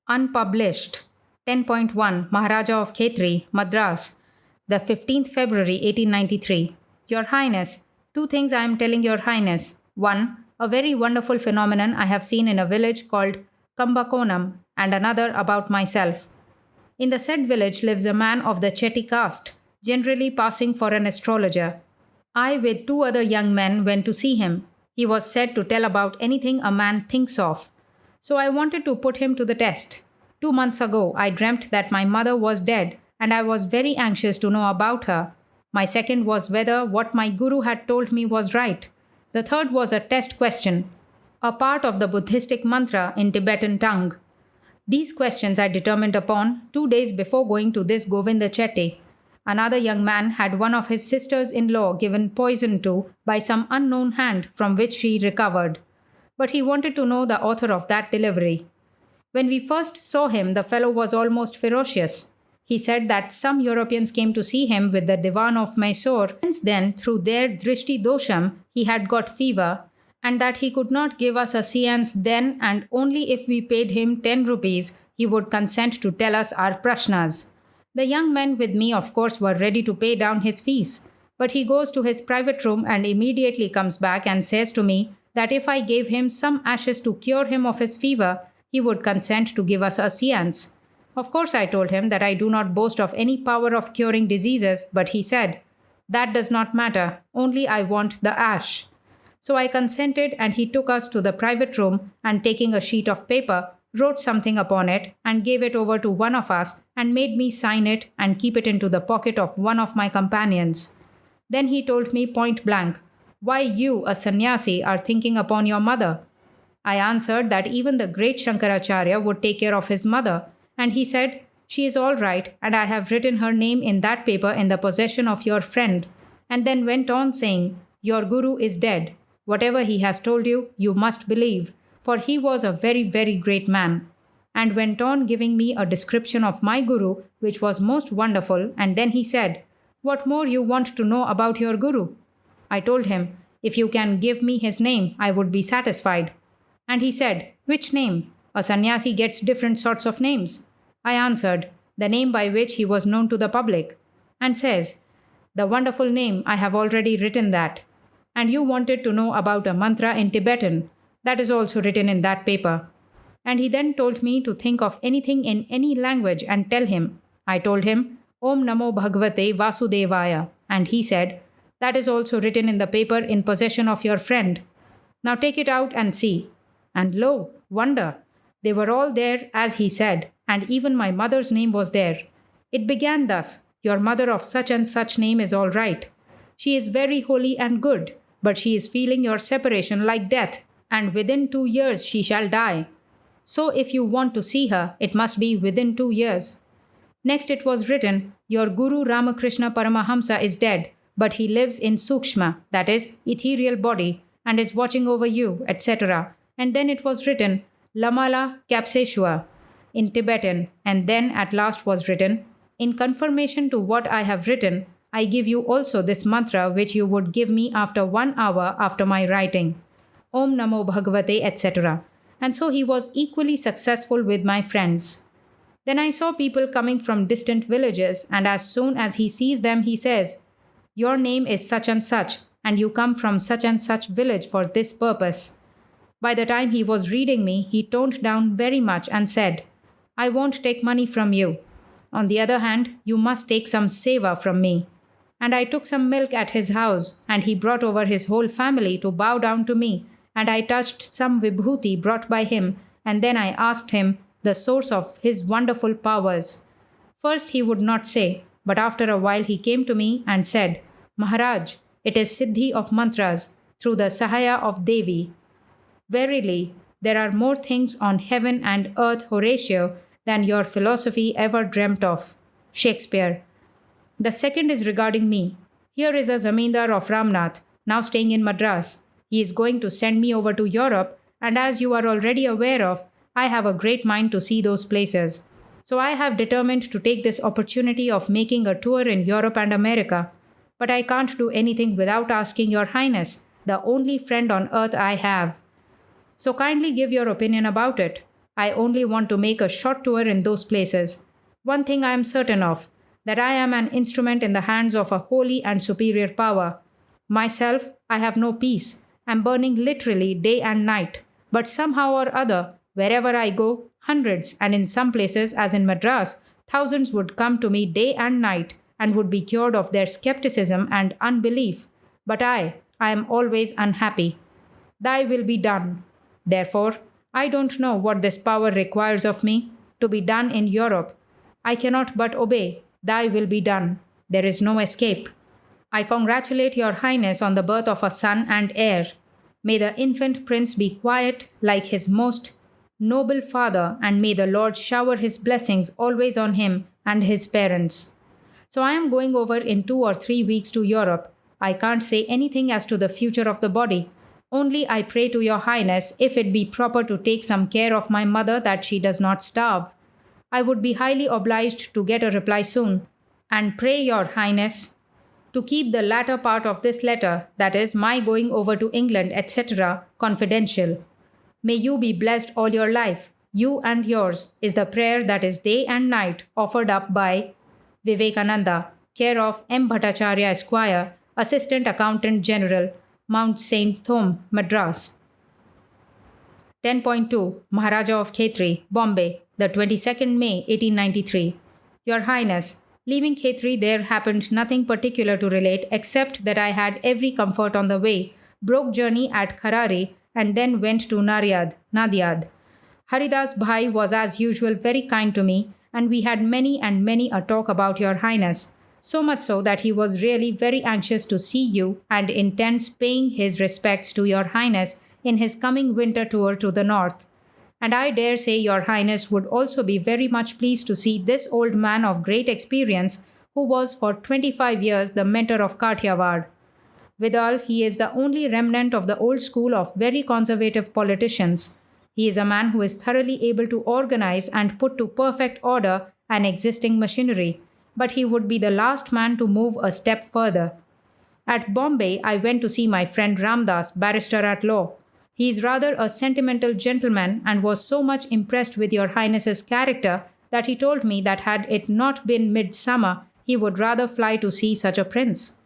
Unpublished. 10.1 Maharaja of Khetri, Madras, the 15th February 1893. Your Highness, two things I am telling Your Highness. One, a very wonderful phenomenon I have seen in a village called Kambakonam, and another about myself. In the said village lives a man of the Chetty caste, generally passing for an astrologer. I, with two other young men, went to see him. He was said to tell about anything a man thinks of. So I wanted to put him to the test. 2 months ago, I dreamt that my mother was dead, and I was very anxious to know about her. My second was whether what my guru had told me was right. The third was a test question, a part of the Buddhistic mantra in Tibetan tongue. These questions I determined upon 2 days before going to this Govinda Chetty. Another young man had one of his sisters-in-law given poison to by some unknown hand from which she recovered. But he wanted to know the author of that delivery. When we first saw him, the fellow was almost ferocious. He said that some Europeans came to see him with the Divan of Mysore. Since then, through their drishti dosham, he had got fever, and that he could not give us a seance then, and only if we paid him 10 rupees, he would consent to tell us our prashnas. The young men with me, of course, were ready to pay down his fees. But he goes to his private room and immediately comes back and says to me that if I gave him some ashes to cure him of his fever, he would consent to give us a seance. Of course, I told him that I do not boast of any power of curing diseases, but he said, "That does not matter, only I want the ash." So I consented, and he took us to the private room and, taking a sheet of paper, wrote something upon it and gave it over to one of us and made me sign it and keep it into the pocket of one of my companions. Then he told me point blank, "Why you, a sannyasi, are thinking upon your mother?" I answered that even the great Shankaracharya would take care of his mother, and he said, "She is all right, and I have written her name in that paper in the possession of your friend," and then went on saying, "Your guru is dead. Whatever he has told you, you must believe, for he was a very, very great man," and went on giving me a description of my guru, which was most wonderful, and then he said, "What more you want to know about your guru?" I told him, "If you can give me his name, I would be satisfied." And he said, "Which name? A sannyasi gets different sorts of names." I answered, "The name by which he was known to the public," and says, "The wonderful name, I have already written that." And you wanted to know about a mantra in Tibetan. That is also written in that paper. And he then told me to think of anything in any language and tell him. I told him, "Om Namo Bhagavate Vasudevaya." And he said, "That is also written in the paper in possession of your friend. Now take it out and see." And lo, wonder! They were all there as he said, and even my mother's name was there. It began thus, "Your mother of such and such name is all right. She is very holy and good, but she is feeling your separation like death, and within 2 years she shall die. So if you want to see her, it must be within 2 years." Next it was written, "Your Guru Ramakrishna Paramahamsa is dead, but he lives in Sukshma, that is, ethereal body, and is watching over you, etc." And then it was written, "Lamala Kapseshwa" in Tibetan, and then at last was written, "In confirmation to what I have written, I give you also this mantra which you would give me after 1 hour after my writing. Om Namo Bhagavate, etc." And so he was equally successful with my friends. Then I saw people coming from distant villages, and as soon as he sees them, he says, "Your name is such and you come from such and such village for this purpose." By the time he was reading me, he toned down very much and said, "I won't take money from you. On the other hand, you must take some seva from me." And I took some milk at his house, and he brought over his whole family to bow down to me, and I touched some vibhuti brought by him, and then I asked him the source of his wonderful powers. First he would not say, but after a while he came to me and said, "Maharaj, it is Siddhi of mantras through the Sahaya of Devi. Verily, there are more things on heaven and earth, Horatio, than your philosophy ever dreamt of." Shakespeare. The second is regarding me. Here is a zamindar of Ramnath, now staying in Madras. He is going to send me over to Europe, and as you are already aware of, I have a great mind to see those places. So I have determined to take this opportunity of making a tour in Europe and America. But I can't do anything without asking Your Highness, the only friend on earth I have. So kindly give your opinion about it. I only want to make a short tour in those places. One thing I am certain of, that I am an instrument in the hands of a holy and superior power. Myself, I have no peace. I'm burning literally day and night. But somehow or other, wherever I go, hundreds, and in some places, as in Madras, thousands would come to me day and night and would be cured of their skepticism and unbelief. But I am always unhappy. Thy will be done. Therefore, I don't know what this power requires of me to be done in Europe. I cannot but obey. Thy will be done. There is no escape. I congratulate your highness on the birth of a son and heir. May the infant prince be quiet like his most noble father, and may the Lord shower his blessings always on him and his parents. So I am going over in 2 or 3 weeks to Europe. I can't say anything as to the future of the body. Only I pray to your highness if it be proper to take some care of my mother that she does not starve. I would be highly obliged to get a reply soon, and pray your highness to keep the latter part of this letter, that is, my going over to England, etc., confidential. May you be blessed all your life. You and yours is the prayer that is day and night offered up by Vivekananda, care of M. Bhattacharya Esquire, Assistant Accountant General, Mount St. Thome, Madras. 10.2 Maharaja of Khetri, Bombay, the 22nd May 1893. Your Highness, leaving Khetri there happened nothing particular to relate except that I had every comfort on the way, broke journey at Kharari, and then went to Nadiad. Haridas Bhai was as usual very kind to me, and we had many and many a talk about your highness, so much so that he was really very anxious to see you and intends paying his respects to your highness in his coming winter tour to the north. And I dare say your highness would also be very much pleased to see this old man of great experience who was for 25 years the mentor of Kathiawar. Withal, he is the only remnant of the old school of very conservative politicians. He is a man who is thoroughly able to organize and put to perfect order an existing machinery, but he would be the last man to move a step further. At Bombay, I went to see my friend Ramdas, barrister at law. He is rather a sentimental gentleman and was so much impressed with your highness's character that he told me that had it not been midsummer, he would rather fly to see such a prince.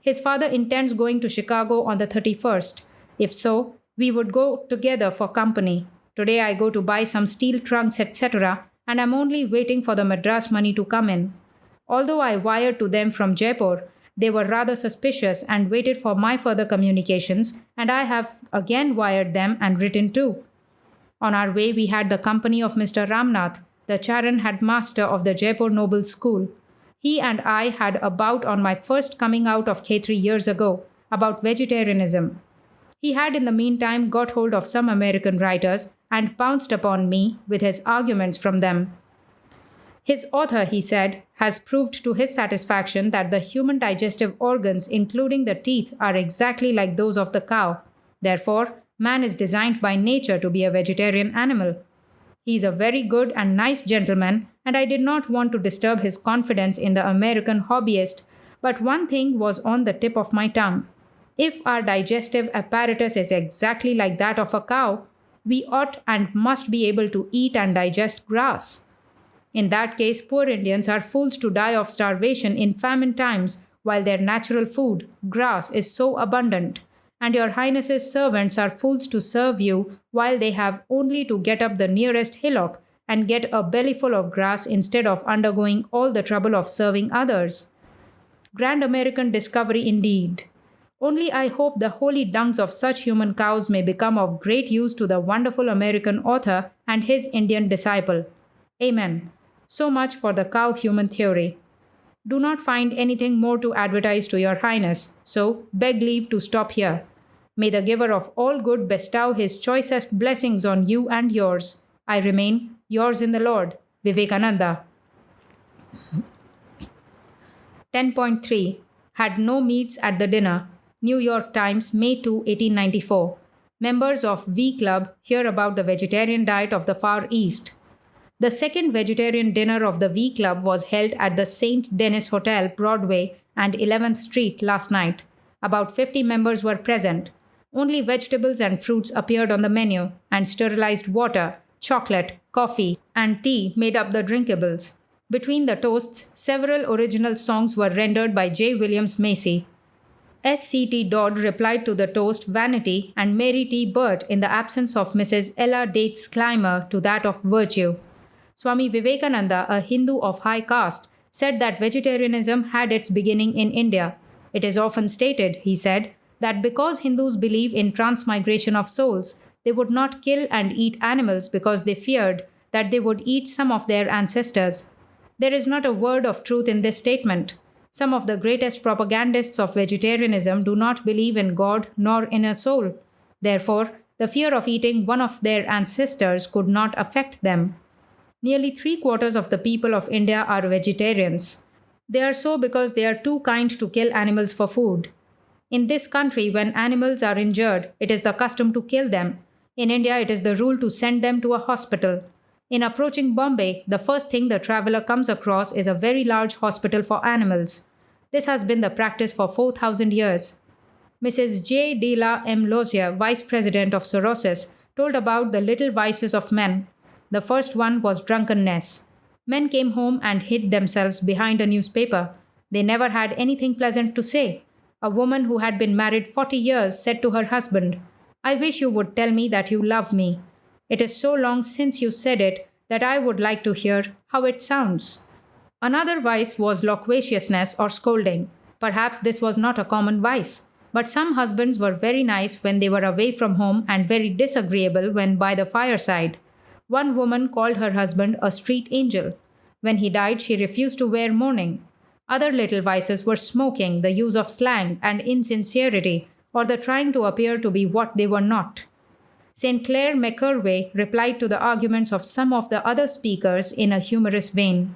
His father intends going to Chicago on the 31st. If so, we would go together for company. Today I go to buy some steel trunks, etc., and am only waiting for the Madras money to come in. Although I wired to them from Jaipur, they were rather suspicious and waited for my further communications, and I have again wired them and written too. On our way, we had the company of Mr. Ramnath, the Charan headmaster of the Jaipur Noble School. He and I had a bout on my first coming out of Khetri years ago about vegetarianism. He had in the meantime got hold of some American writers and pounced upon me with his arguments from them. His author, he said, has proved to his satisfaction that the human digestive organs, including the teeth, are exactly like those of the cow. Therefore, man is designed by nature to be a vegetarian animal. He is a very good and nice gentleman, and I did not want to disturb his confidence in the American hobbyist, but one thing was on the tip of my tongue. If our digestive apparatus is exactly like that of a cow, we ought and must be able to eat and digest grass. In that case, poor Indians are fools to die of starvation in famine times, while their natural food, grass, is so abundant. And your highness's servants are fools to serve you, while they have only to get up the nearest hillock and get a bellyful of grass instead of undergoing all the trouble of serving others. Grand American discovery indeed. Only I hope the holy dungs of such human cows may become of great use to the wonderful American author and his Indian disciple. Amen. So much for the cow-human theory. Do not find anything more to advertise to your highness, so beg leave to stop here. May the giver of all good bestow his choicest blessings on you and yours. I remain, yours in the Lord, Vivekananda. 10.3 Had no meats at the dinner. New York Times, May 2, 1894. Members of V Club hear about the vegetarian diet of the Far East. The second vegetarian dinner of the V Club was held at the St. Denis Hotel, Broadway and 11th Street last night. About 50 members were present. Only vegetables and fruits appeared on the menu, and sterilized water, chocolate, coffee, and tea made up the drinkables. Between the toasts, several original songs were rendered by J. Williams Macy. S.C.T. Dodd replied to the toast Vanity and Mary T. Burt in the absence of Mrs. Ella Dates Clymer to that of Virtue. Swami Vivekananda, a Hindu of high caste, said that vegetarianism had its beginning in India. It is often stated, he said, that because Hindus believe in transmigration of souls, they would not kill and eat animals because they feared that they would eat some of their ancestors. There is not a word of truth in this statement. Some of the greatest propagandists of vegetarianism do not believe in God nor in a soul. Therefore, the fear of eating one of their ancestors could not affect them. Nearly 3/4 of the people of India are vegetarians. They are so because they are too kind to kill animals for food. In this country, when animals are injured, it is the custom to kill them. In India, it is the rule to send them to a hospital. In approaching Bombay, the first thing the traveler comes across is a very large hospital for animals. This has been the practice for 4,000 years. Mrs. J. de la M. Lozier, vice president of cirrhosis, told about the little vices of men. The first one was drunkenness. Men came home and hid themselves behind a newspaper. They never had anything pleasant to say. A woman who had been married 40 years said to her husband, "I wish you would tell me that you love me. It is so long since you said it that I would like to hear how it sounds." Another vice was loquaciousness or scolding. Perhaps this was not a common vice, but some husbands were very nice when they were away from home and very disagreeable when by the fireside. One woman called her husband a street angel. When he died, she refused to wear mourning. Other little vices were smoking, the use of slang, and insincerity, or the trying to appear to be what they were not. St. Clair McKerway replied to the arguments of some of the other speakers in a humorous vein.